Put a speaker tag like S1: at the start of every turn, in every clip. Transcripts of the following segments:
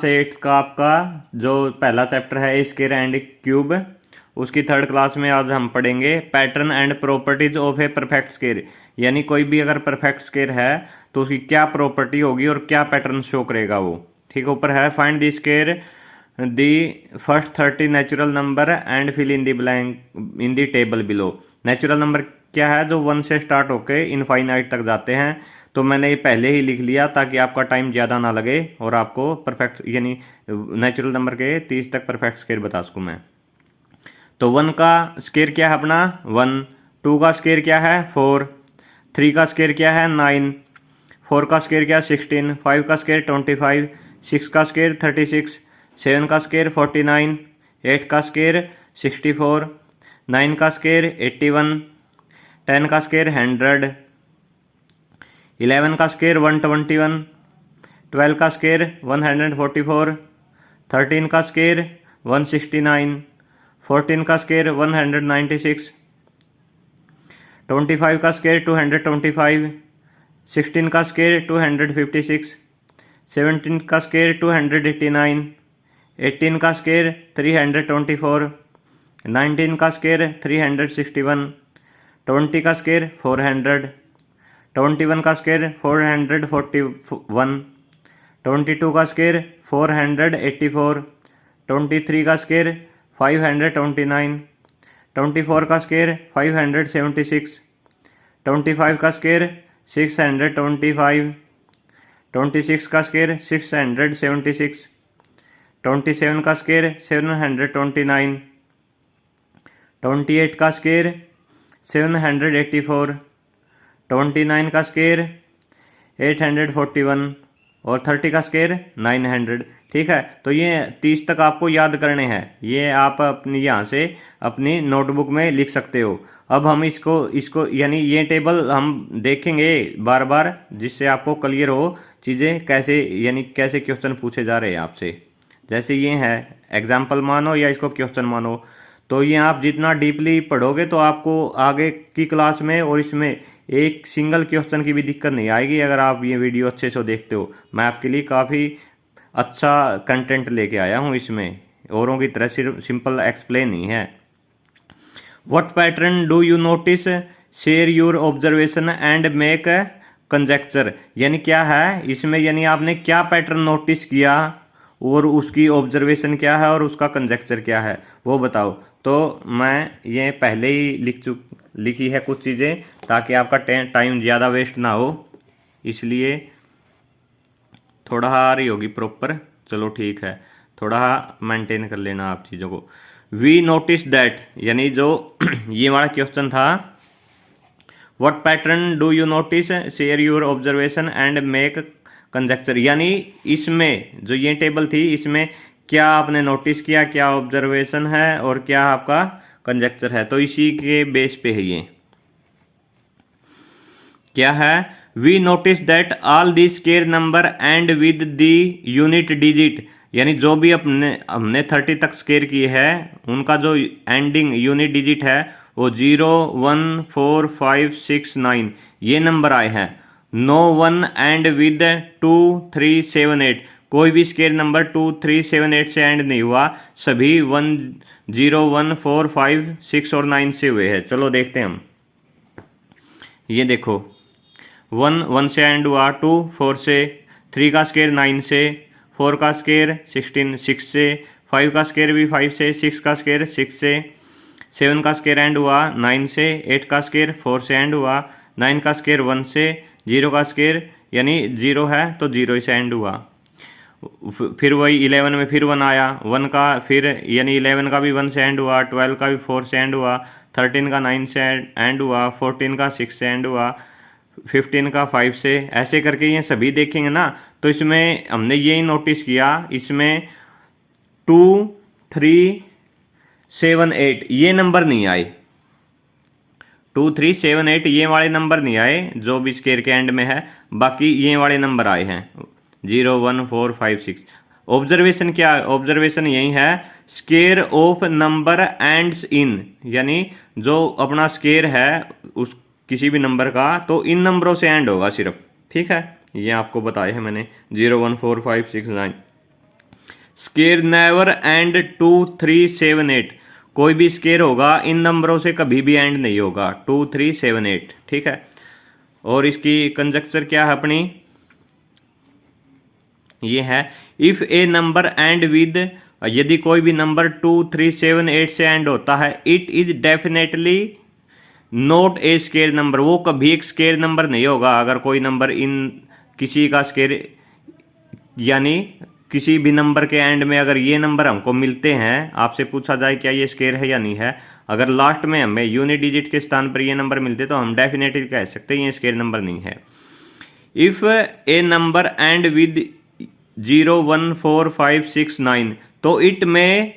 S1: से 8th का आपका जो पहला चैप्टर है स्क्वायर एंड क्यूब, उसकी 3rd क्लास में आज हम पढ़ेंगे pattern and properties of a perfect square. यानी कोई भी अगर परफेक्ट स्क्वायर है तो उसकी क्या प्रॉपर्टी होगी और क्या पैटर्न शो करेगा वो। ठीक है, ऊपर है find the square the first 30 natural number and fill in the blank in the table below. Natural number क्या है जो 1 से स्टार्ट होके इनफाइनाइट तक जाते हैं, तो मैंने ये पहले ही लिख लिया ताकि आपका टाइम ज़्यादा ना लगे और आपको परफेक्ट यानी नेचुरल नंबर के 30 तक परफेक्ट स्क्वायर बता सकूँ मैं। तो 1 का स्क्वायर क्या है अपना 1, 2 का स्क्वायर क्या है 4, 3 का स्क्वायर क्या है 9, 4 का स्क्वायर क्या है 16, 5 का स्क्वायर 25, 6 का स्क्वायर 36, 7 का स्क्वायर 49, 8 का स्क्वायर 64, 9 का स्क्वायर 81, 10 का स्क्वायर 100, 11 का स्क्वायर 121, 12 का स्क्वायर 144, 13 का स्क्वायर 169, 14 का स्क्वायर 196, 25 का स्क्वायर 225, 16 का स्क्वायर 256, 17 का स्क्वायर 289, 18 का स्क्वायर 324, 19 का स्क्वायर 361, 20 का स्क्वायर 400, 21 का स्क्वायर 441, 22 का स्क्वायर 484, 23 का स्क्वायर 529, 24 का स्क्वायर 576, 25 का स्क्वायर 625, 26 का स्क्वायर 676, 27 का स्क्वायर 729, 28 का स्क्वायर 784, 29 का स्क्वायर 841 और 30 का स्क्वायर 900। ठीक है, तो ये 30 तक आपको याद करने हैं, ये आप अपनी यहाँ से अपनी नोटबुक में लिख सकते हो। अब हम इसको यानी ये टेबल हम देखेंगे बार बार, जिससे आपको क्लियर हो चीज़ें कैसे यानी कैसे क्वेश्चन पूछे जा रहे हैं आपसे। जैसे ये है एग्जाम्पल मानो या इसको क्वेश्चन मानो, तो ये आप जितना डीपली पढ़ोगे तो आपको आगे की क्लास में और इसमें एक सिंगल क्वेश्चन की भी दिक्कत नहीं आएगी अगर आप ये वीडियो अच्छे से देखते हो। मैं आपके लिए काफ़ी अच्छा कंटेंट लेके आया हूँ, इसमें औरों की तरह सिर्फ सिंपल एक्सप्लेन नहीं है। What pattern do you notice, share your observation and make conjecture. यानी क्या है इसमें, यानी आपने क्या पैटर्न नोटिस किया और उसकी ऑब्जर्वेशन क्या है और उसका कंजेक्चर क्या है वो बताओ। तो मैं ये पहले ही लिखी है कुछ चीज़ें ताकि आपका टाइम ज़्यादा वेस्ट ना हो, इसलिए थोड़ा आ रही होगी प्रॉपर। चलो ठीक है, थोड़ा मेंटेन कर लेना आप चीज़ों को। वी नोटिस दैट, यानी जो ये हमारा क्वेश्चन था, what pattern do you notice, share your observation and make conjecture. यानी इसमें जो ये टेबल थी इसमें क्या आपने नोटिस किया, क्या ऑब्जर्वेशन है और क्या आपका कंजेक्चर है, तो इसी के बेस पे है ये। क्या है, we notice that all the square number end with the unit digit. यानी जो भी हमने 30 तक स्क्वायर किए हैं उनका जो एंडिंग यूनिट डिजिट है वो 0, 1, 4, 5, 6, 9 ये नंबर आए हैं। No 1 end with 2, 3, 7, 8। कोई भी स्क्वायर नंबर 2, 3, 7, 8 से एंड नहीं हुआ, सभी 1, 0, 1, 4, 5, 6 और 9 से हुए हैं। चलो देखते हैं हम। ये देखो 1 से एंड हुआ, 2 4 से, 3 का स्क्वायर 9 से, 4 का स्क्वायर 16 6 से, 5 का स्क्वायर भी 5 से, 6 का स्क्वायर 6 से, 7 का स्क्वायर एंड हुआ 9 से, 8 का स्क्वायर 4 से एंड हुआ, 9 का स्क्वायर 1 से, 0 का स्क्वायर यानी 0 है तो 0 से एंड हुआ। फिर वही 11 में फिर 1 आया, 1 का फिर यानी 11 का भी 1 से एंड हुआ, 12 का भी 4 से एंड हुआ, 13 का 9 से एंड हुआ, 14 का 6 से एंड हुआ, 15 का 5 से। ऐसे करके ये सभी देखेंगे ना, तो इसमें हमने यही नोटिस किया, इसमें 2, 3, 7, 8 ये नंबर नहीं आए। 2, 3, 7, 8 ये वाले नंबर नहीं आए जो भी स्क्वायर के एंड में है, बाकी ये वाले नंबर आए हैं 0, 1, 4, 5, 6। ऑब्जर्वेशन क्या है, ऑब्जर्वेशन यही है, square of number ends in. यानी जो अपना स्क्वायर है उस किसी भी नंबर का तो इन नंबरों से एंड होगा सिर्फ। ठीक है, ये आपको बताया है मैंने 0, 1, 4, 5, 6, 9। स्केर नेवर एंड 2 3 7 8, कोई भी स्केर होगा इन नंबरों से कभी भी एंड नहीं होगा 2 3 7 8, ठीक है। और इसकी कंजक्चर क्या है अपनी, ये है if a number end with, यदि कोई भी नंबर 2 3 7 8 से एंड होता है, it is definitely note A square number, वो कभी एक स्केर नंबर नहीं होगा। अगर कोई नंबर इन किसी का स्केर, यानी किसी भी नंबर के एंड में अगर ये नंबर हमको मिलते हैं, आपसे पूछा जाए क्या ये स्केर है या नहीं है, अगर लास्ट में हमें यूनिट डिजिट के स्थान पर ये नंबर मिलते तो हम डेफिनेटली कह सकते हैं ये स्केर नंबर नहीं है। If a number end with 0 1 4 5 6 9, तो इट में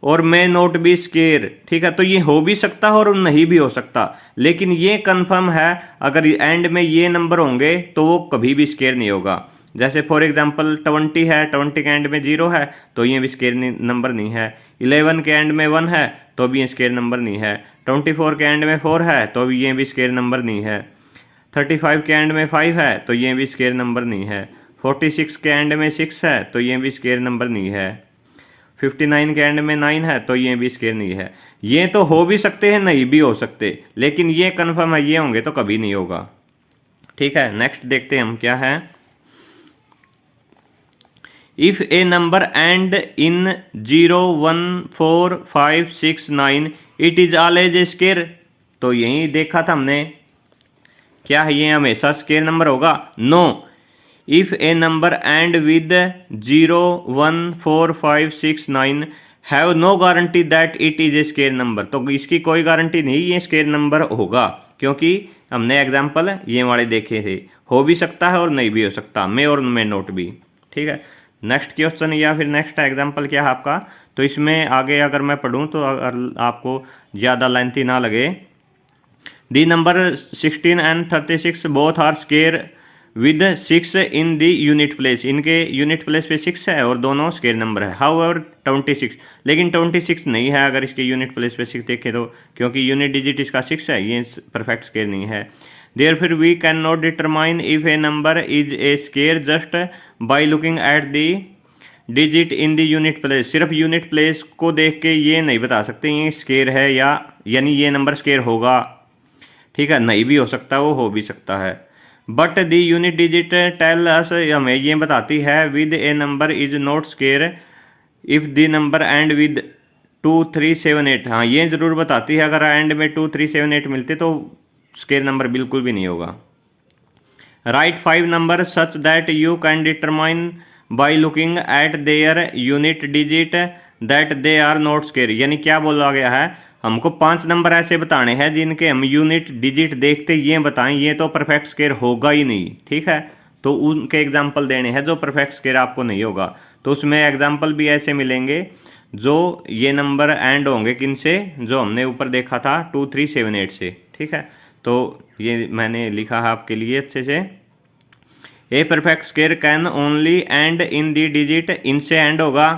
S1: और मे नोट बी स्केर, ठीक है। तो ये हो भी सकता है और नहीं भी हो सकता, लेकिन ये कंफर्म है अगर एंड में ये नंबर होंगे तो वो कभी भी स्केर नहीं होगा। जैसे फॉर एग्जांपल 20 है, 20 के एंड में 0 है तो ये भी स्केर नंबर नहीं है। 11 के एंड में 1 है तो भी ये स्केर नंबर नहीं है। 24 के एंड में 4 है तो भी ये भी स्केर नंबर नहीं है। 35 के एंड में 5 है तो ये भी स्केर नंबर नहीं है। 46 के एंड में 6 है तो ये भी स्केर नंबर नहीं है। 59 के एंड में 9 है तो ये भी स्केर नहीं है। ये तो हो भी सकते हैं, नहीं भी हो सकते, लेकिन ये कंफर्म है ये होंगे तो कभी नहीं होगा, ठीक है। नेक्स्ट देखते हैं हम क्या है। If a number end in 0 1 4 5 6 9, it is always a square, तो यही देखा था हमने, क्या है ये हमेशा स्केर नंबर होगा? No. If a number end with 0 1 4 5 6 9 have no guarantee that it is a square number, तो इसकी कोई गारंटी नहीं ये स्केर नंबर होगा, क्योंकि हमने एग्जाम्पल ये वाले देखे थे। हो भी सकता है और नहीं भी हो सकता, मे और मे नोट भी, ठीक है। नेक्स्ट क्वेश्चन या फिर नेक्स्ट एग्जाम्पल क्या है आपका, तो इसमें आगे अगर मैं पढ़ूँ तो अगर आपको ज़्यादा लेंथी ना लगे, the number 16 and 36 both are square with 6 in the unit place, इनके यूनिट प्लेस पे 6 है और दोनों स्केर नंबर है। हाउएवर 26, लेकिन 26 नहीं है अगर इसके यूनिट प्लेस पे 6 देखें तो, क्योंकि यूनिट डिजिट इसका 6 है, ये परफेक्ट स्केर नहीं है। Therefore we cannot determine if a number is a square just by looking at the digit in the unit place, सिर्फ यूनिट प्लेस को देख के ये नहीं बता सकते ये स्केर है या, यानी ये नंबर स्केर होगा, ठीक है। नहीं भी हो सकता, वो हो भी सकता है। But the unit digit tell us, हमें ये बताती है with a number is not square if the number end with 2 3 7 8, हाँ ये जरूर बताती है अगर एंड में 2 3 7 8 मिलते तो स्केर नंबर बिल्कुल भी नहीं होगा। Right 5 number such that you can determine by looking at their unit digit that they are not square, यानी क्या बोला गया है, हमको 5 नंबर ऐसे बताने हैं जिनके हम यूनिट डिजिट देखते ये बताएं ये तो परफेक्ट स्केर होगा ही नहीं, ठीक है। तो उनके एग्जाम्पल देने हैं जो परफेक्ट स्केर आपको नहीं होगा, तो उसमें एग्जाम्पल भी ऐसे मिलेंगे जो ये नंबर एंड होंगे किनसे, जो हमने ऊपर देखा था 2 3 7 8 से, ठीक है। तो ये मैंने लिखा है आपके लिए अच्छे से। A perfect square can only and in the digit, इनसे एंड होगा।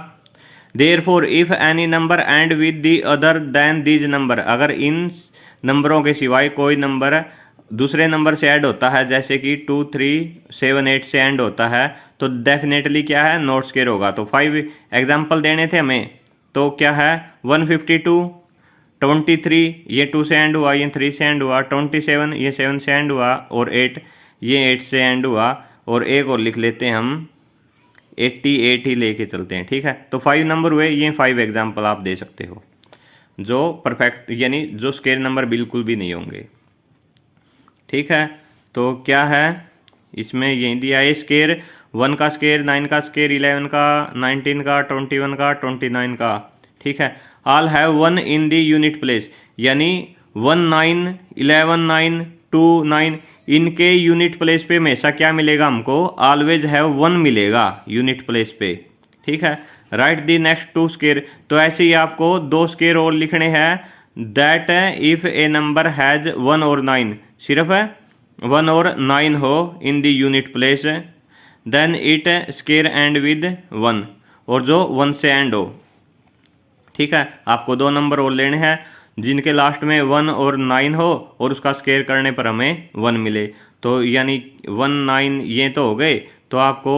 S1: Therefore if any number end with the other than these number, अगर इन नंबरों के सिवाय कोई नंबर दूसरे नंबर से ऐड होता है, जैसे कि 2 3 7 8 से एंड होता है, तो डेफिनेटली क्या है, नॉट स्केर होगा। तो 5 एग्जाम्पल देने थे हमें, तो क्या है 152 23 ये 2 से एंड हुआ, ये 3 से एंड हुआ, 27 ये 7 से एंड हुआ, और 8 ये 8 से एंड हुआ, और एक और लिख लेते हैं हम 88 ही लेके चलते हैं, ठीक है। तो 5 नंबर हुए, ये 5 एग्जाम्पल आप दे सकते हो जो परफेक्ट यानी जो स्केर नंबर बिल्कुल भी नहीं होंगे, ठीक है। तो क्या है इसमें यही दिया है, स्केर 1 का स्केर, 9 का स्केर, 11 का, 19 का, 21 का, 29 का, ठीक है। All have 1 in the unit place, यानी 1 9 11 9 2 9 इनके यूनिट प्लेस पे हमेशा क्या मिलेगा हमको, ऑलवेज हैव 1 मिलेगा यूनिट प्लेस पे, ठीक है। राइट दी नेक्स्ट 2 स्केर, तो ऐसे ही आपको 2 स्केर और लिखने हैं। That if a number has 1 और 9, सिर्फ 1 और 9 हो in the unit place, then it square end with 1, और जो 1 से एंड हो, ठीक है। आपको 2 नंबर और लेने हैं जिनके लास्ट में 1 और 9 हो और उसका स्केयर करने पर हमें 1 मिले, तो यानी 1 9 ये तो हो गए, तो आपको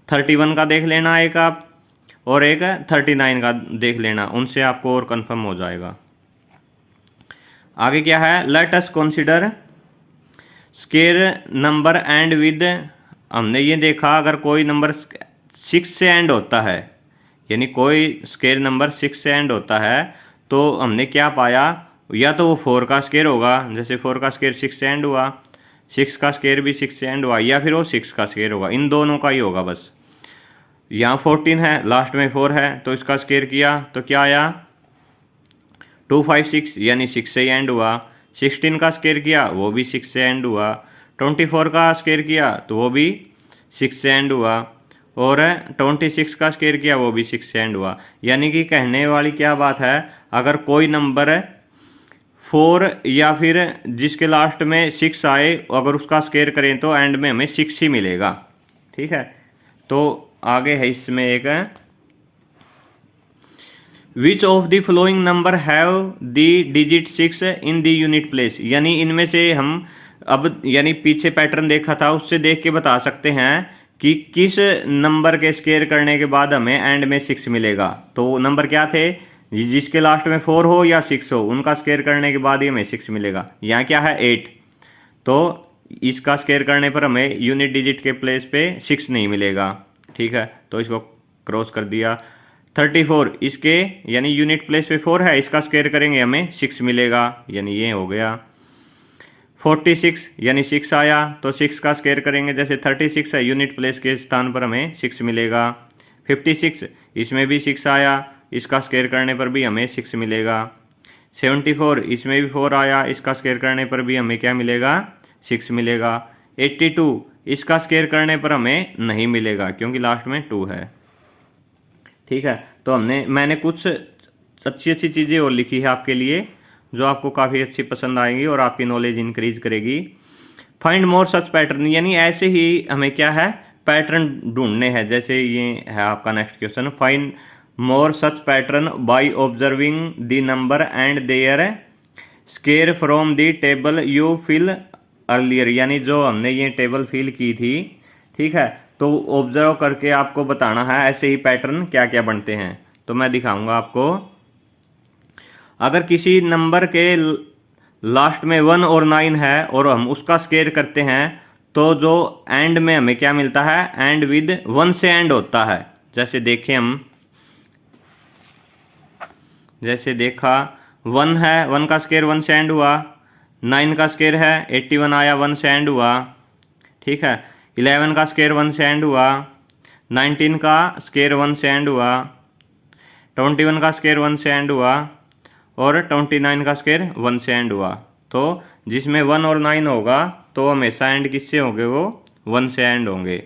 S1: 31 का देख लेना एक आप, और एक 39 का देख लेना, उनसे आपको और कंफर्म हो जाएगा। आगे क्या है, let us consider square number end with, हमने ये देखा अगर कोई नंबर 6 से एंड होता है, यानी कोई स्केयर नंबर 6 से एंड होता है, तो हमने क्या पाया, या तो वो 4 का स्केयर होगा, जैसे 4 का स्केयर 6 से एंड हुआ, 6 का स्केयर भी 6 से एंड हुआ, या फिर वो 6 का स्केयर होगा, इन दोनों का ही होगा बस। यहाँ 14 है, लास्ट में 4 है, तो इसका स्केयर किया तो क्या आया 256, यानी 6 से एंड हुआ। 16 का स्केयर किया वो भी 6 से एंड हुआ। 24 का स्केयर किया तो वो भी 6 से एंड हुआ, और 26 का स्केयर किया वो भी 6 से एंड हुआ। यानी कि कहने वाली क्या बात है, अगर कोई नंबर 4 या फिर जिसके लास्ट में 6 आए, अगर उसका स्केयर करें तो एंड में हमें 6 ही मिलेगा। ठीक है, तो आगे है इसमें एक, which of the flowing number have the digit 6 in the unit place, यानी इनमें से हम अब यानी पीछे पैटर्न देखा था उससे देख के बता सकते हैं कि किस नंबर के स्केयर करने के बाद हमें एंड में 6 मिलेगा। तो नंबर क्या थे, जिसके लास्ट में 4 हो या 6 हो, उनका स्केयर करने के बाद ही हमें 6 मिलेगा। यहाँ क्या है 8, तो इसका स्केयर करने पर हमें यूनिट डिजिट के प्लेस पे 6 नहीं मिलेगा। ठीक है, तो इसको क्रॉस कर दिया। 34 इसके यानी यूनिट प्लेस पे 4 है, इसका स्केयर करेंगे हमें 6 मिलेगा, यानी ये हो गया। 46 यानी 6 आया तो 6 का स्केयर करेंगे, जैसे 36 है यूनिट प्लेस के स्थान पर हमें 6 मिलेगा। 56 इसमें भी 6 आया, इसका स्केयर करने पर भी हमें 6 मिलेगा। 74 इसमें भी 4 आया, इसका स्केयर करने पर भी हमें क्या मिलेगा 6 मिलेगा। 82 इसका स्केयर करने पर हमें नहीं मिलेगा क्योंकि लास्ट में 2 है। ठीक है, तो मैंने कुछ अच्छी अच्छी चीज़ें और लिखी है आपके लिए जो आपको काफ़ी अच्छी पसंद आएंगी और आपकी नॉलेज इंक्रीज करेगी। फाइंड मोर सच पैटर्न, यानी ऐसे ही हमें क्या है पैटर्न ढूंढने हैं। जैसे ये है आपका next question, find more such pattern by observing the number and their square from the table you fill earlier, यानी जो हमने ये टेबल फिल की थी। ठीक है, तो ऑब्जर्व करके आपको बताना है ऐसे ही पैटर्न क्या क्या बनते हैं। तो मैं दिखाऊंगा आपको, अगर किसी नंबर के लास्ट में 1 और 9 है और हम उसका स्केयर करते हैं तो जो एंड में हमें क्या मिलता है, एंड विद 1 से एंड होता है। जैसे देखें हम, जैसे देखा 1 है, 1 का स्केयर 1 से एंड हुआ। 9 का स्केयर है 81 आया, 1 से एंड हुआ। ठीक है, 11 का स्केयर 1 से एंड हुआ। 19 का स्केयर 1 से एंड हुआ। 21 का स्केयर 1 से एंड हुआ और 29 का स्केयर 1 से एंड हुआ। तो जिसमें 1 और 9 होगा तो हमेशा एंड किससे होंगे, वो 1 से एंड होंगे।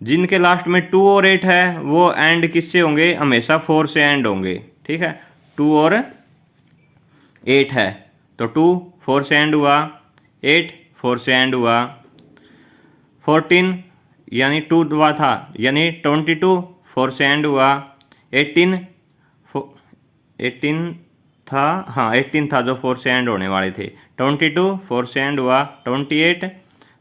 S1: जिनके लास्ट में 2 और 8 है वो एंड किससे होंगे, हमेशा 4 से एंड होंगे। ठीक है, 2 और 8 है तो 2 4 से एंड हुआ, 8 4 से एंड हुआ। 14 यानी 2 हुआ था, यानी 22 4 से एंड हुआ। 18 था, हाँ 18 था जो 4 से एंड होने वाले थे। 22 4 से एंड हुआ। 28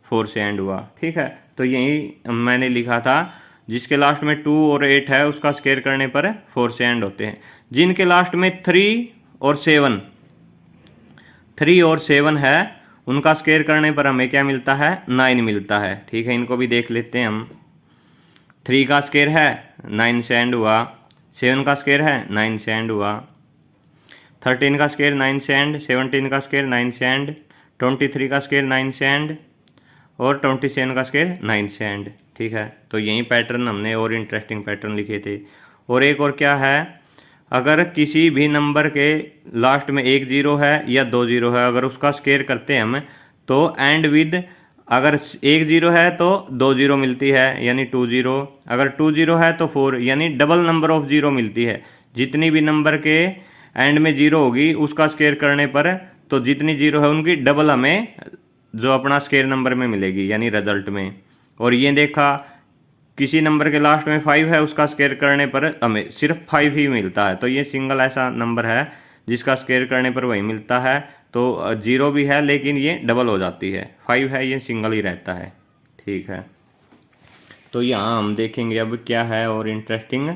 S1: 4 से एंड हुआ। ठीक है, तो यही मैंने लिखा था, जिसके लास्ट में 2 और 8 है उसका स्केयर करने पर 4 से एंड होते हैं। जिनके लास्ट में 3 और 7 है उनका स्केयर करने पर हमें क्या मिलता है, 9 मिलता है। ठीक है, इनको भी देख लेते हैं हम। 3 का स्केयर है 9 से एंड हुआ। 7 का स्केयर है 9 से एंड हुआ। 13 का स्केयर 9 से एंड। 17 का स्केयर 9 से एंड। 23 का स्केयर 9 से एंड और 27 का स्केयर 9 से एंड। ठीक है, तो यही पैटर्न हमने और इंटरेस्टिंग पैटर्न लिखे थे। और एक और क्या है, अगर किसी भी नंबर के लास्ट में 1 0 है या 2 0 है, अगर उसका स्केयर करते हैं हम तो एंड विद, अगर 1 0 है तो 2 0 मिलती है यानी 2 0। अगर 2 0 है तो 4, यानी डबल नंबर ऑफ 0 मिलती है। जितनी भी नंबर के एंड में 0 होगी उसका स्केयर करने पर तो जितनी 0 है उनकी डबल हमें जो अपना स्केयर नंबर में मिलेगी यानी रिजल्ट में। और ये देखा किसी नंबर के लास्ट में 5 है उसका स्केयर करने पर हमें सिर्फ 5 ही मिलता है। तो ये सिंगल ऐसा नंबर है जिसका स्केयर करने पर वही मिलता है। तो 0 भी है लेकिन ये डबल हो जाती है। 5 है ये सिंगल ही रहता है। ठीक है, तो यहाँ हम देखेंगे अब क्या है और इंटरेस्टिंग।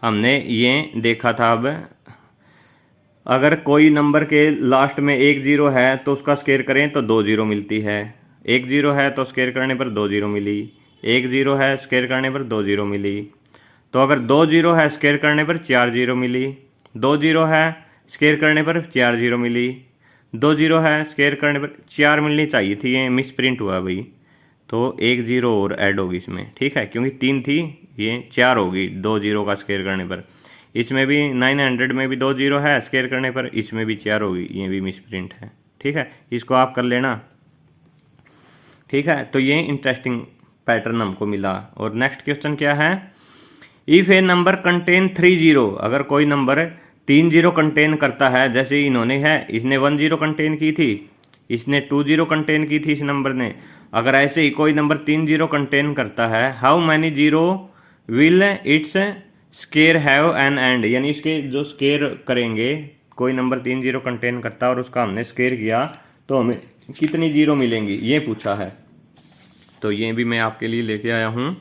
S1: हमने ये देखा था। अब अगर कोई नंबर के लास्ट में एक जीरो है तो उसका स्क्वायर करें तो 2 जीरो मिलती है। एक जीरो है तो स्क्वायर करने पर 2 जीरो मिली। एक जीरो है स्क्वायर करने पर 2 जीरो मिली। तो अगर 2 जीरो है स्क्वायर करने पर 4 जीरो मिली। 2 जीरो है स्क्वायर करने पर 4 जीरो मिली। 2 जीरो है स्क्वायर करने पर 4 मिलनी चाहिए थी, ये मिस प्रिंट हुआ भाई। तो एक जीरो और ऐड होगी इसमें, ठीक है, क्योंकि 3 थी, ये 4 होगी 2 जीरो का स्क्वायर करने पर। इसमें भी 900 में भी 2 जीरो है स्क्वायर करने पर, इसमें भी 4 होगी, ये भी मिस प्रिंट है, ठीक है, इसको आप कर लेना, ठीक है। तो ये इंटरेस्टिंग पैटर्न हमको मिला। और नेक्स्ट क्वेश्चन क्या है, if a number contain 3 zero, अगर कोई नंबर 3 जीरो कंटेन करता है, जैसे इन्होंने है, इसने 1 जीरो कंटेन की थी, इसने 2 जीरो कंटेन की थी इस नंबर ने, अगर ऐसे ही कोई नंबर 3 जीरो कंटेन करता है, how many zero will it's square have an and, यानी इसके जो स्केयर करेंगे, कोई नंबर 3 जीरो कंटेन करता है और उसका हमने स्केयर किया तो हमें कितनी जीरो मिलेंगी, ये पूछा है। तो ये भी मैं आपके लिए लेके आया हूं।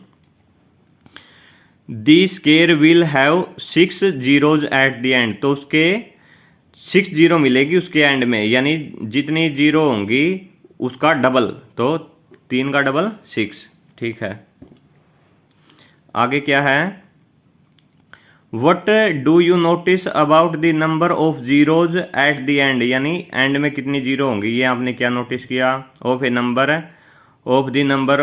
S1: The square will have 6 zeros at the end, तो उसके 6 जीरो मिलेगी उसके एंड में, यानी जितनी जीरो होंगी उसका डबल, तो 3 का डबल 6, ठीक है। आगे क्या है, what do you notice about the number of zeros at the and, यानी एंड में कितनी जीरो होंगी, ये आपने क्या नोटिस किया, of a number of the number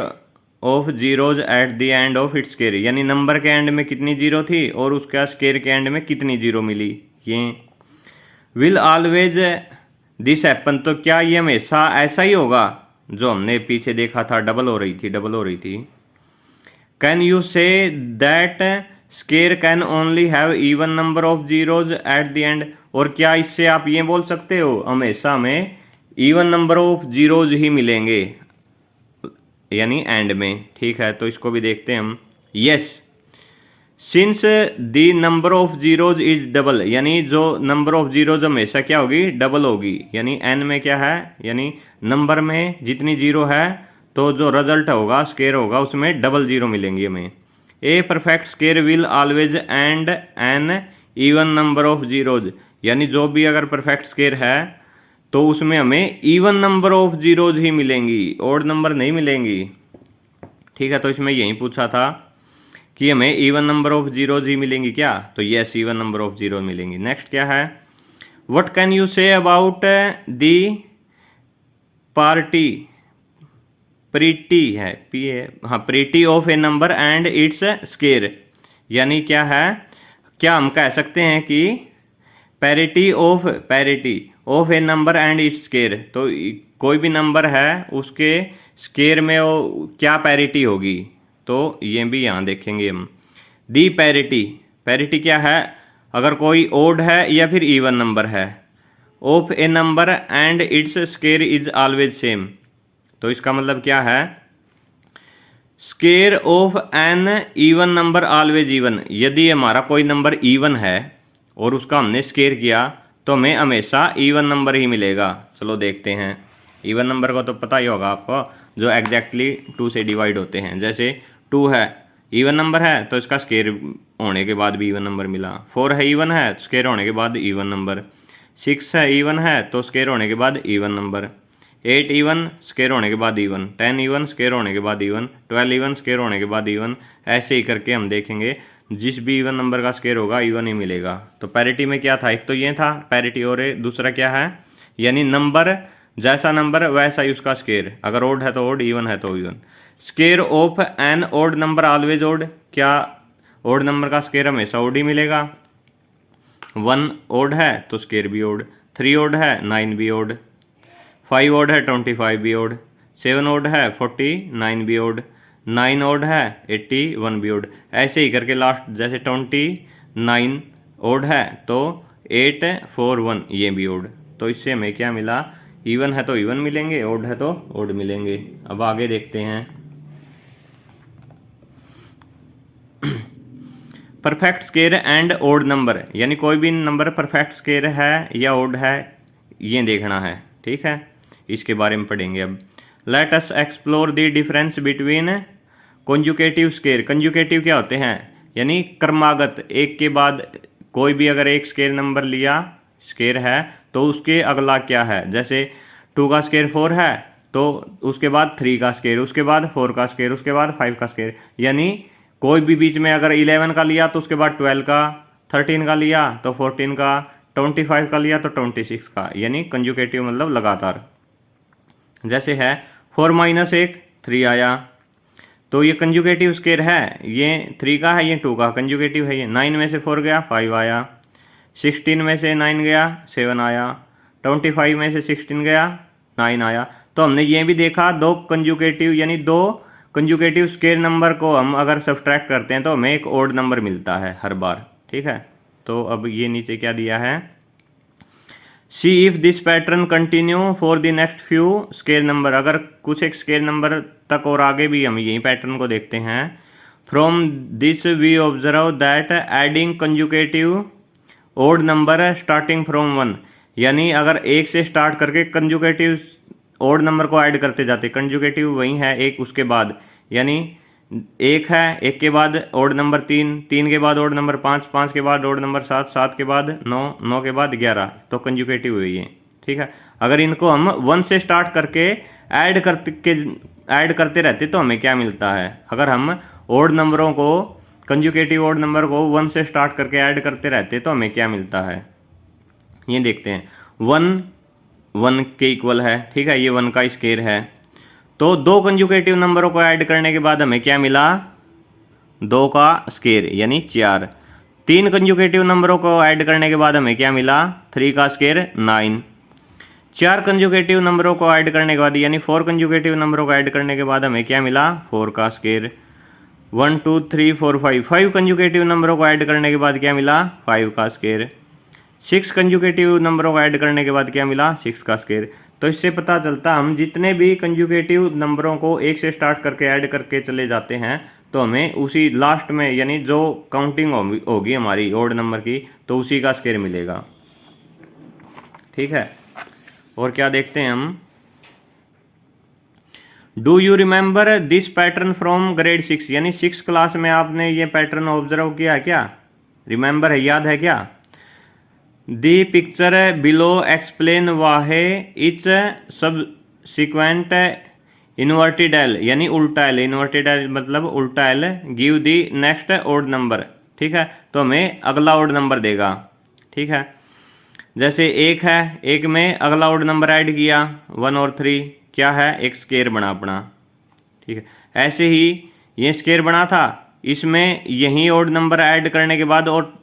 S1: of zeros at the end of its square, यानी नंबर के एंड में कितनी जीरो थी और उसका स्केयर के एंड में कितनी जीरो मिली। ये विल ऑलवेज दिस हैपन, तो क्या ये हमेशा ऐसा ही होगा, जो हमने पीछे देखा था डबल हो रही थी। Can you say that square can only have even number of zeros at the and, और क्या इससे आप ये बोल सकते हो हमेशा में इवन नंबर ऑफ जीरोज ही मिलेंगे, यानी एंड में, ठीक है। तो इसको भी देखते हैं हम। Yes, since the number of zeros is double, यानी जो नंबर ऑफ जीरोज हमेशा क्या होगी, डबल होगी, यानी एन में क्या है, यानी नंबर में जितनी जीरो है तो जो रिजल्ट होगा स्केयर होगा उसमें डबल जीरो मिलेंगी हमें। A perfect square will always end an even number of zeros, यानी जो भी अगर परफेक्ट स्केयर है तो उसमें हमें इवन नंबर ऑफ जीरोज ही मिलेंगी, ऑड नंबर नहीं मिलेंगी, ठीक है। तो इसमें यही पूछा था कि हमें इवन नंबर ऑफ जीरोज ही मिलेंगी क्या, तो yes, even number of zero मिलेंगी। नेक्स्ट क्या है, what can you say about the party, pretty है, पी है, हाँ, pretty of a number and its square, यानी क्या है, क्या हम कह सकते हैं कि parity of a number and its square, तो कोई भी नंबर है उसके स्केयर में वो क्या पैरिटी होगी, तो ये भी यहाँ देखेंगे हम। दी पैरिटी क्या है, अगर कोई ओड है या फिर इवन नंबर है, of a number and its square is always same, तो इसका मतलब क्या है, square of an even number always even, यदि हमारा कोई नंबर इवन है और उसका हमने स्केयर किया तो हमें हमेशा इवन नंबर ही मिलेगा। चलो देखते हैं, इवन नंबर को तो पता ही होगा आपको, जो एग्जैक्टली 2 से डिवाइड होते हैं, जैसे 2 है इवन नंबर है तो इसका स्केयर होने के बाद भी इवन नंबर मिला, 4 है इवन है तो स्केयर होने के बाद इवन नंबर, 6 है इवन है तो स्केयर होने के बाद इवन नंबर, 8 इवन स्केयर होने के बाद इवन, 10 इवन स्केयर होने के बाद इवन, 12 इवन स्केयर होने के बाद इवन, ऐसे ही करके हम देखेंगे जिस भी इवन नंबर का स्केयर होगा इवन ही मिलेगा। तो पैरिटी में क्या था, एक तो ये था पैरिटी, और दूसरा क्या है, यानी नंबर जैसा नंबर वैसा ही उसका स्केयर, अगर ओड है तो ओड, इवन है तो even. Square of an odd number always odd, क्या ओड नंबर का स्केयर हमेशा ओड ही मिलेगा, 1 ओड है तो स्केयर भी ओड, 3 ओड है 9 भी ओड, 5 ओड है 25 भी ओड, 7 ओड है 49 भी ओड, 9 ओड है 81 भी ओड, ऐसे ही करके लास्ट जैसे 29 ओड है तो 8 4 1 ये भी ओड। तो इससे हमें क्या मिला, इवन है तो इवन मिलेंगे, ओड है तो ओड मिलेंगे। अब आगे देखते हैं, perfect square and odd number, यानी कोई भी नंबर परफेक्ट स्केयर है या ओड है ये देखना है, ठीक है, इसके बारे में पढ़ेंगे। अब let us explore the difference between conjugative square, conjugative क्या होते हैं, यानी क्रमागत, एक के बाद कोई भी अगर एक स्केयर नंबर लिया, स्केयर है, तो उसके अगला क्या है। जैसे 2 का स्केयर 4 है तो उसके बाद 3 का स्केयर, उसके बाद 4 का स्केयर, उसके बाद 5 का स्केयर। यानी कोई भी बीच में अगर 11 का लिया तो उसके बाद 12 का, 13 का लिया तो 14 का, 25 का लिया तो 26 का। यानी कंजुकेटिव मतलब लगातार। जैसे है 4 - 1 3 आया, तो ये कंजुगेटिव स्केयर है। ये 3 का है, ये 2 का, कंजुगेटिव है ये। 9 में से 4 गया 5 आया, 16 में से 9 गया 7 आया, 25 में से 16 गया 9 आया। तो हमने ये भी देखा दो कंजुगेटिव, यानी दो कंजुगेटिव स्केयर नंबर को हम अगर सब्सट्रैक्ट करते हैं तो हमें एक ओड नंबर मिलता है हर बार। ठीक है, तो अब ये नीचे क्या दिया है, see if this pattern continue for the next few square number. अगर कुछ एक स्केयर नंबर तक और आगे भी हम यही पैटर्न को देखते हैं। From this we observe that adding conjugative odd number starting from 1, यानी अगर एक से स्टार्ट करके कंजुगेटिव ओड नंबर को ऐड करते जाते, कंजुगेटिव वही है एक उसके बाद, यानी एक है, एक के बाद ओड नंबर 3, 3 के बाद ओड नंबर 5, 5 के बाद ओड नंबर 7, 7 के बाद 9, 9 के बाद 11, तो कंजुगेटिव हुई है। ठीक है, अगर इनको हम 1 से स्टार्ट करके ऐड करते रहते तो हमें क्या मिलता है। अगर हम ओड नंबरों को, कंजुगेटिव ओड नंबर को 1 से स्टार्ट करके ऐड करते रहते तो हमें क्या मिलता है, ये देखते हैं। 1 1 के इक्वल है। ठीक है, ये 1 का स्केयर है। तो दो कंजुगेटिव नंबरों को ऐड करने के बाद हमें क्या मिला, 2 का स्केयर यानी 4। 3 कंजुगेटिव नंबरों को ऐड करने के बाद हमें क्या मिला, 3 का स्केयर 9। 4 कंजुगेटिव नंबरों को ऐड करने के बाद, यानी 4 कंजुगेटिव नंबरों को ऐड करने के बाद हमें क्या मिला, 4 का स्केयर। 1 2 3 4 5 5 कंजुगेटिव नंबरों को ऐड करने के बाद क्या मिला, 5 का स्केयर। 6 कंजुगेटिव नंबरों को ऐड करने के बाद क्या मिला, 6 का स्केयर। तो इससे पता चलता हम जितने भी कंजुगेटिव नंबरों को एक से स्टार्ट करके ऐड करके चले जाते हैं तो हमें उसी लास्ट में, यानी जो काउंटिंग होगी हमारी ओड नंबर की, तो उसी का स्केयर मिलेगा। ठीक है, और क्या देखते हैं हम, do you remember this pattern from grade 6, यानी 6 क्लास में आपने ये पैटर्न ऑब्जर्व किया है क्या, रिमेंबर है, याद है क्या। The picture below explain why each subsequent inverted L, यानी उल्टा L, इन्वर्टेड L मतलब उल्टा L, give the next odd number। ठीक है, तो हमें अगला ओड नंबर देगा। ठीक है, जैसे एक है, एक में अगला ओड नंबर ऐड किया 1 और 3, क्या है, एक स्केयर बना अपना। ठीक है, ऐसे ही ये स्केयर बना था, इसमें यही ओड नंबर ऐड करने के बाद और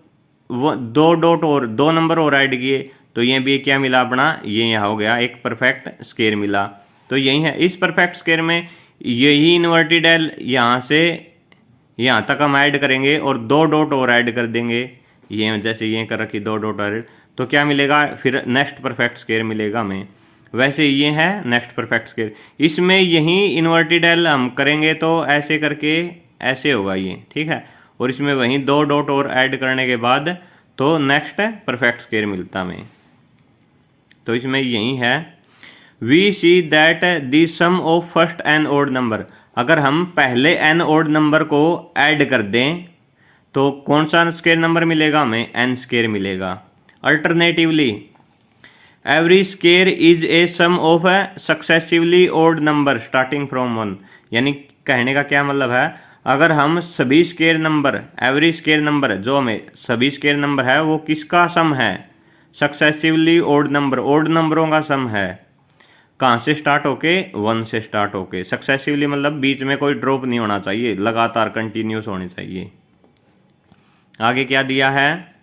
S1: वो 2 डॉट और 2 नंबर और ऐड किए तो ये भी क्या मिला अपना, ये यहाँ हो गया एक परफेक्ट स्केयर मिला। तो यही है, इस परफेक्ट स्केयर में यही इन्वर्टेड एल यहाँ से यहाँ तक हम ऐड करेंगे और 2 डॉट और ऐड कर देंगे, ये जैसे ये कर रखी 2 डॉट ऐड, तो क्या मिलेगा, फिर नेक्स्ट परफेक्ट स्केयर मिलेगा हमें। वैसे ये है नेक्स्ट परफेक्ट स्केयर, इसमें यही इन्वर्टेड एल हम करेंगे तो ऐसे करके ऐसे होगा ये। ठीक है, और इसमें वहीं 2 डॉट और ऐड करने के बाद तो नेक्स्ट परफेक्ट स्केयर मिलता हमें। तो इसमें यही है, we see that the sum of first n odd number, अगर हम पहले एन ओड नंबर को ऐड कर दें तो कौन सा स्केयर नंबर मिलेगा हमें, एन स्केयर मिलेगा। Alternatively every square is a sum of successively odd number starting from 1, यानी कहने का क्या मतलब है, अगर हम सभी square number, every square number जो हमें सभी स्केयर नंबर है वो किसका सम है, सक्सेसिवली ओड नंबर, ओड नंबरों का सम है। कहाँ से स्टार्ट होके, 1 से स्टार्ट होके। सक्सेसिवली मतलब बीच में कोई ड्रॉप नहीं होना चाहिए, लगातार कंटिन्यूस होनी चाहिए। आगे क्या दिया है,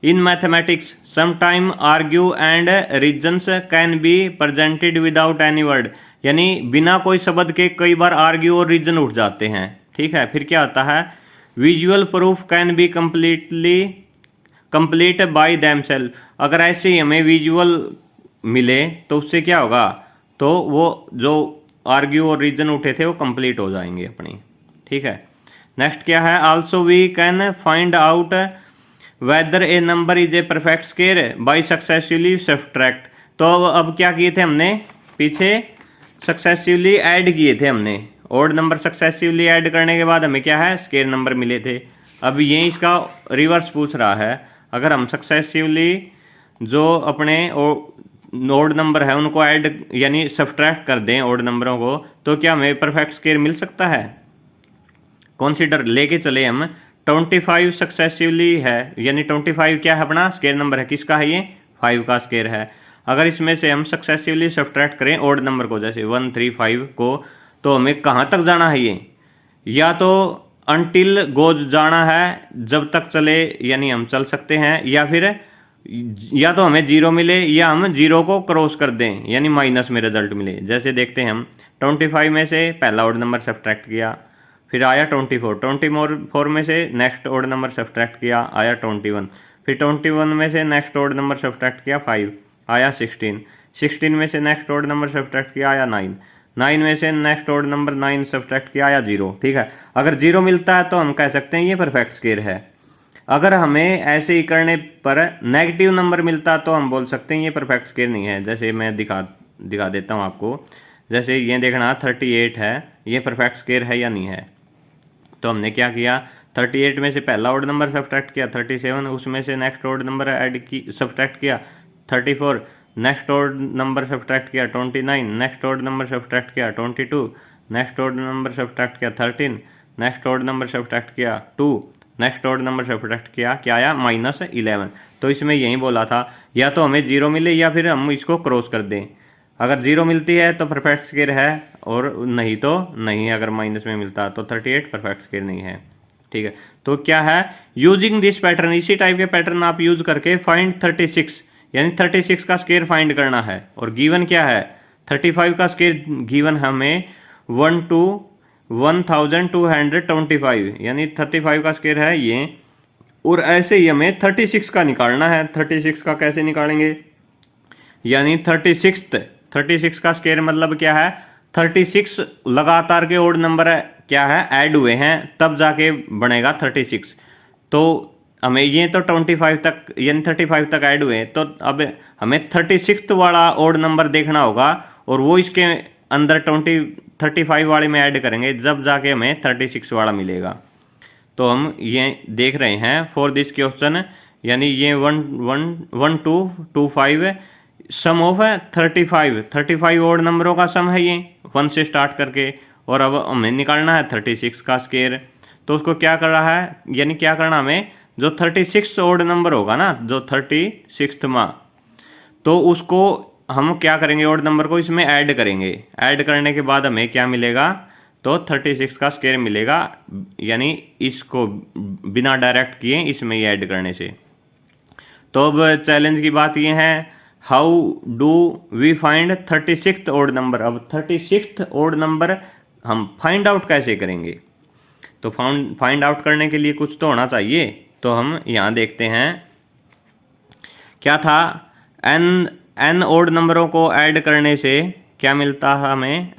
S1: in mathematics sometime argue and reasons can be presented without any word, यानी बिना कोई शब्द के कई बार आर्ग्यू और रीजन उठ जाते हैं। ठीक है, फिर क्या होता है, visual proof can be complete by themself, अगर ऐसे ही हमें विजुअल मिले तो उससे क्या होगा, तो वो जो आर्ग्यू और रीजन उठे थे वो कंप्लीट हो जाएंगे अपनी। ठीक है, नेक्स्ट क्या है, also we can find out whether a number is a perfect square by successively subtract. तो अब क्या किए थे हमने, पीछे सक्सेसिवली ऐड किए थे हमने, ओड नंबर सक्सेसिवली ऐड करने के बाद हमें क्या है, स्केयर नंबर मिले थे। अब ये इसका रिवर्स पूछ रहा है, अगर हम सक्सेसिवली जो अपने ओड नंबर है उनको ऐड यानी सब्ट्रैक्ट कर दें ओड नंबरों को, तो क्या हमें परफेक्ट स्क्वायर मिल सकता है। कंसीडर लेके चले हम 25 सक्सेसिवली है, यानी 25 क्या है अपना स्क्वायर नंबर है, किसका है ये 5 का स्क्वायर है। अगर इसमें से हम सक्सेसिवली सब्ट्रैक्ट करें ओड नंबर को जैसे 1 3 5 को, तो हमें कहाँ तक जाना है ये, या तो अनटिल गोज जाना है जब तक चले यानी हम चल सकते हैं, या फिर या तो हमें जीरो मिले या हम जीरो को क्रॉस कर दें यानी माइनस में रिजल्ट मिले। जैसे देखते हैं हम 25 में से पहला ओड नंबर सब्ट्रैक्ट किया, फिर आया 24 में से नेक्स्ट ओड नंबर सब्ट्रैक्ट किया आया 21, फिर 21 में से नेक्स्ट ओड नंबर सब्ट्रैक्ट किया 5 आया 16 में से नेक्स्ट ओड नंबर सब्ट्रैक्ट किया आया 9 में से नेक्स्ट ओड नंबर 9 सब्ट्रैक्ट किया आया 0। ठीक है, अगर 0 मिलता है तो हम कह सकते हैं ये परफेक्ट स्क्वायर है। अगर हमें ऐसे ही करने पर नेगेटिव नंबर मिलता तो हम बोल सकते हैं ये परफेक्ट स्क्वायर नहीं है। जैसे मैं दिखा देता हूँ आपको, जैसे ये देखना 38 है, ये परफेक्ट स्क्वायर है या नहीं है। तो हमने क्या किया, 38 में से पहला ओड नंबर सब्ट्रैक्ट किया 37, उसमें से नेक्स्ट ओड नंबर सब्ट्रैक्ट किया 34, नेक्स्ट ओड नंबर सब्ट्रैक्ट किया 29, नेक्स्ट ओड नंबर सब्ट्रैक्ट किया 22, नेक्स्ट ओड नंबर सब्ट्रैक्ट किया 13, नेक्स्ट ओड नंबर सब्ट्रैक्ट किया 2, नेक्स्ट ओड नंबर सब्ट्रैक्ट किया क्या आया -11। तो इसमें यही बोला था, या तो हमें 0 मिले या फिर हम इसको क्रॉस कर दें। अगर 0 मिलती है तो परफेक्ट स्क्वायर है, और नहीं तो नहीं, अगर माइनस में मिलता तो 38 परफेक्ट स्क्वायर नहीं है। ठीक है, तो क्या है, यूजिंग दिस पैटर्न, इसी टाइप के पैटर्न आप यूज करके फाइंड 36 यानी 36 का स्क्वायर फाइंड करना है। और गिवन क्या है, 35 का स्क्वायर गिवन हमें 1225 यानी 35 का स्क्वायर है ये। और ऐसे ही हमें 36 का निकालना है। 36 का कैसे निकालेंगे, यानी 36 का स्क्वायर मतलब क्या है, 36 लगातार के ओड नंबर क्या है ऐड हुए हैं तब जाके बनेगा 36। तो हमें ये तो 25 तक यानी 35 तक ऐड हुए, तो अब हमें 36 वाला ओड नंबर देखना होगा और वो इसके अंदर 35 वाले में ऐड करेंगे जब जाके हमें 36 वाला मिलेगा। तो हम ये देख रहे हैं फॉर दिस क्वेश्चन, यानी ये 1225 सम ऑफ 35 ओड नंबरों का सम है ये 1 से स्टार्ट करके, और अब हमें निकालना है 36 का स्क्वायर। तो उसको क्या कर रहा है, यानी क्या करना हमें, जो 36 ओड नंबर होगा ना, जो 36 माह, तो उसको हम क्या करेंगे, ओड नंबर को इसमें ऐड करेंगे। ऐड करने के बाद हमें क्या मिलेगा, तो 36 का स्क्वायर मिलेगा, यानी इसको बिना डायरेक्ट किए इसमें ही ऐड करने से। तो अब चैलेंज की बात ये है, how do we find 36th odd number. अब 36th ओड नंबर हम फाइंड आउट कैसे करेंगे, तो फाइंड आउट करने के लिए कुछ तो होना चाहिए। तो हम यहाँ देखते हैं क्या था, n ओड नंबरों को ऐड करने से क्या मिलता है हमें,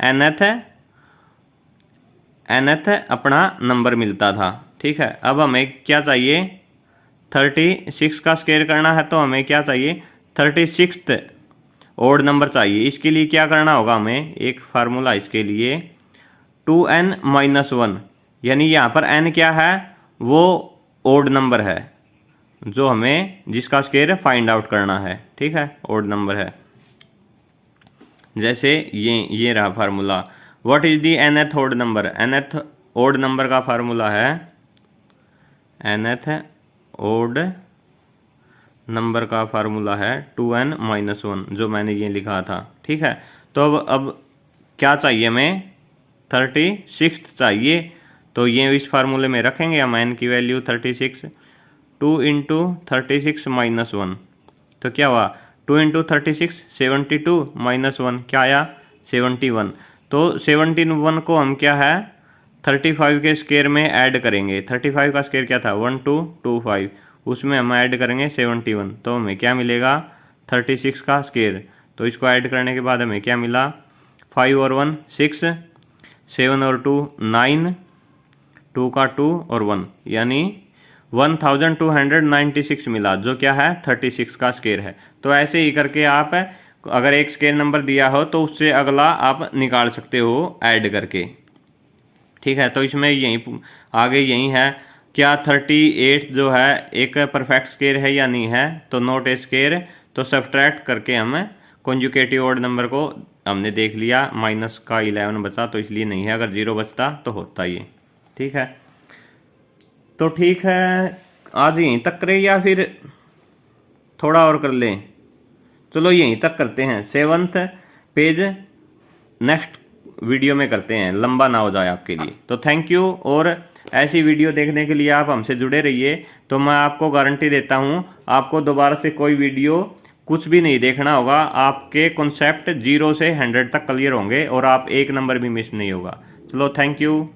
S1: nth अपना नंबर मिलता था। ठीक है, अब हमें क्या चाहिए, 36 का स्क्वायर करना है, तो हमें क्या चाहिए, 36th ओड नंबर चाहिए। इसके लिए क्या करना होगा, हमें एक फार्मूला इसके लिए 2n-1, यानी यहाँ पर n क्या है, वो ओड नंबर है जो हमें जिसका स्क्वायर फाइंड आउट करना है। ठीक है, ओड नंबर है। जैसे ये रहा formula, what is the nth odd number. nth odd number का फार्मूला है, nth ओड नंबर का फार्मूला है 2n-1, जो मैंने ये लिखा था। ठीक है, तो अब क्या चाहिए हमें, 36 चाहिए। तो ये इस फार्मूले में रखेंगे हम n की वैल्यू 36, 2 × 36 - 1, तो क्या हुआ, 2 × 36 72 -1 क्या आया 71। तो 71 को हम क्या है 35 के स्क्वायर में ऐड करेंगे। 35 का स्क्वायर क्या था 1225, उसमें हम ऐड करेंगे 71, तो हमें क्या मिलेगा 36 का स्क्वायर। तो इसको ऐड करने के बाद हमें क्या मिला, 5 और 1 6, 7 और 2 9, 2 का 2 और 1, यानी 1296 मिला, जो क्या है 36 का स्क्वायर है। तो ऐसे ही करके आप अगर एक स्क्वायर नंबर दिया हो तो उससे अगला आप निकाल सकते हो ऐड करके। ठीक है, तो इसमें यही आगे यही है, क्या 38 जो है एक परफेक्ट स्केयर है या नहीं है, तो नॉट ए स्केयर। तो सब्ट्रैक्ट करके हम कॉन्जुगेटिव ऑड नंबर को हमने देख लिया, माइनस का 11 बचा तो इसलिए नहीं है, अगर 0 बचता तो होता ये। ठीक है, तो ठीक है, आज यहीं तक करें या फिर थोड़ा और कर लें? चलो यहीं तक करते हैं, 7th पेज नेक्स्ट वीडियो में करते हैं, लंबा ना हो जाए आपके लिए। तो थैंक यू, और ऐसी वीडियो देखने के लिए आप हमसे जुड़े रहिए। तो मैं आपको गारंटी देता हूँ आपको दोबारा से कोई वीडियो कुछ भी नहीं देखना होगा, आपके कॉन्सेप्ट 0 से 100 तक क्लियर होंगे और आप एक नंबर भी मिस नहीं होगा। चलो थैंक यू।